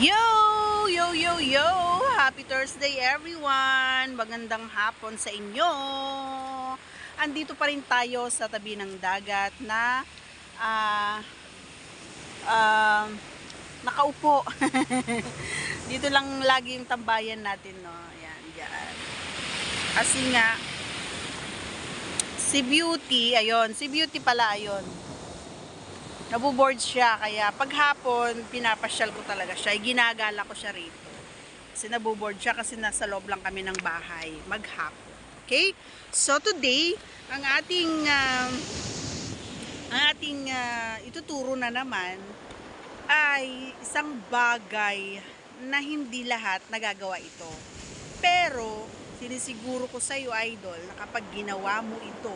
Yo! Yo, yo, yo! Happy Thursday everyone! Magandang hapon sa inyo! Andito pa rin tayo sa tabi ng dagat na ah, ah, nakaupo. Dito lang lagi yung tambayan natin, no? Ayan, dyan. Kasi nga, si Beauty, ayun, si Beauty pala, ayun. Nabuboard siya, kaya paghapon, pinapasyal ko talaga siya. Ginagala ko siya rito. Kasi nabuboard siya kasi nasa loob lang kami ng bahay maghapon. Okay? So today, ang ating ituturo na naman ay isang bagay na hindi lahat nagagawa ito. Pero sinisiguro ko sa iyo, idol, na kapag ginawa mo ito,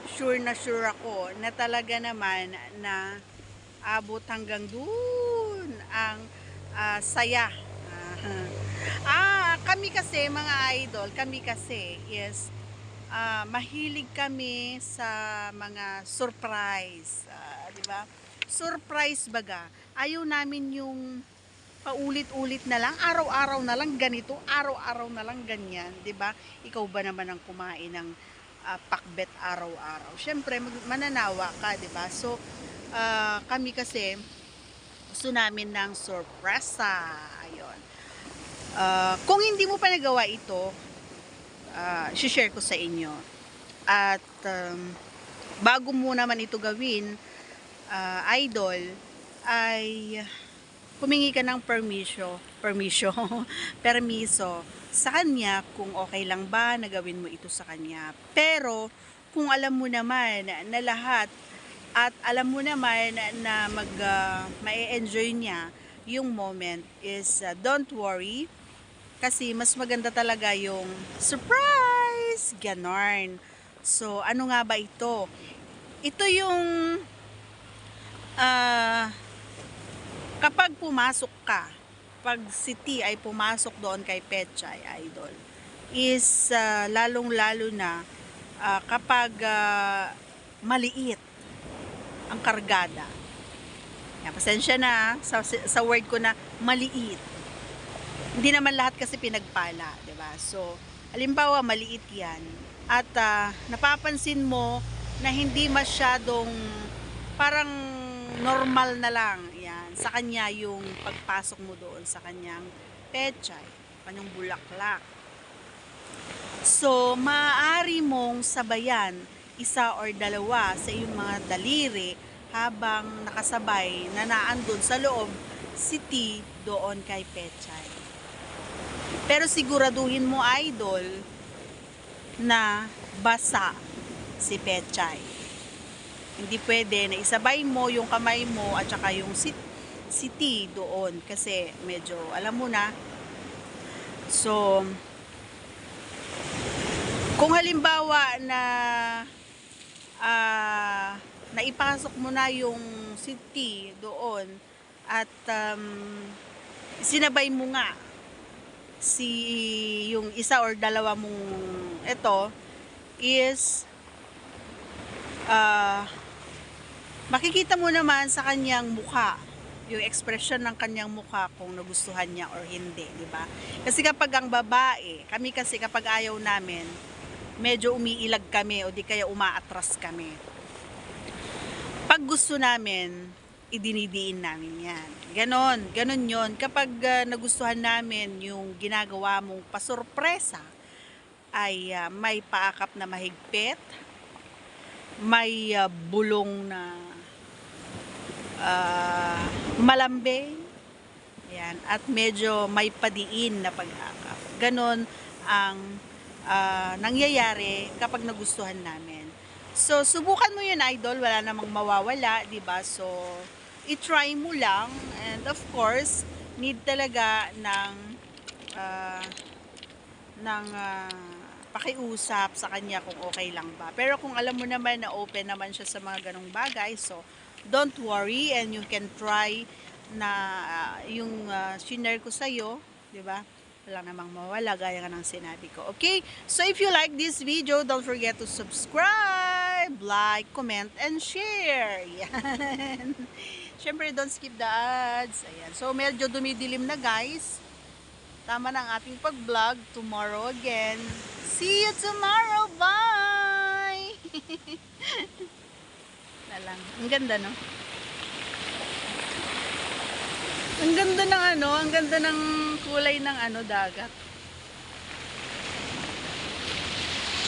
sure na sure ako na talaga naman na abot hanggang dun ang saya. Kami kasi mga idol, kami kasi is mahilig kami sa mga surprise, 'di ba? Surprise baga. Ayaw namin yung paulit-ulit na lang, araw-araw na lang ganito, araw-araw na lang ganyan, 'di ba? Ikaw ba naman ang kumain ng pakbet araw-araw? Syempre mananawa ka, 'di ba? So kami kasi gusto namin ng sorpresa. Ayun. Kung hindi mo pa nagawa ito, share ko sa inyo. At bago mo naman ito gawin, idol, ay humingi ka ng permiso sa kanya kung okay lang ba na gawin mo ito sa kanya. Pero kung alam mo naman na lahat at alam mo naman na ma-enjoy niya yung moment is don't worry, kasi mas maganda talaga yung surprise, ganon. So ano nga ba ito? Ito yung ah kapag pumasok ka, pag si T ay pumasok doon kay Petchay, idol, is lalong-lalo na kapag maliit ang kargada. Yan, pasensya na sa word ko na maliit. Hindi naman lahat kasi pinagpala, 'di ba? So, halimbawa maliit 'yan at napapansin mo na hindi masyadong parang normal na lang, yan, sa kanya yung pagpasok mo doon sa kanyang pechay, kanyang bulaklak. So, maaari mong sabayan isa or dalawa sa iyong mga daliri habang nakasabay na naandun sa loob si T doon kay Pechay. Pero siguraduhin mo, idol, na basa si Pechay. Hindi pwede na isabay mo yung kamay mo at saka yung si T doon kasi medyo alam mo na. So, kung halimbawa na naipasok mo na yung si T doon at sinabay mo nga si yung isa or dalawa mong ito is makikita mo naman sa kanyang mukha yung expression ng kanyang mukha kung nagustuhan niya or hindi, di ba? Kasi kapag ang babae, kami kasi kapag ayaw namin, medyo umiilag kami o di kaya umaatras kami. Pag gusto namin, idinidiin namin yan. Ganon yon. Kapag nagustuhan namin yung ginagawa mong pasurpresa, ay may paakap na mahigpit, may bulong na malambing, yan, at medyo may padiin na pag-akap. Ganon ang nangyayari kapag nagustuhan namin. So, subukan mo yun, idol. Wala namang mawawala, di ba? So, i-try mo lang. And of course, need talaga ng pakiusap sa kanya kung okay lang ba. Pero kung alam mo naman na open naman siya sa mga ganong bagay, so, don't worry and you can try na yung shinare ko sa'yo, di ba? Wala namang mawala gaya nga ng sinabi ko. Okay? So if you like this video, don't forget to subscribe, like, comment, and share. Yan. Syempre, don't skip the ads. Ayan. So, medyo dumidilim na guys. Tama na ang ating pag-vlog. Tomorrow again. See you tomorrow. Bye! Na lang. Ang ganda, no? Ang ganda ng ano, ang ganda ng kulay ng ano, dagat.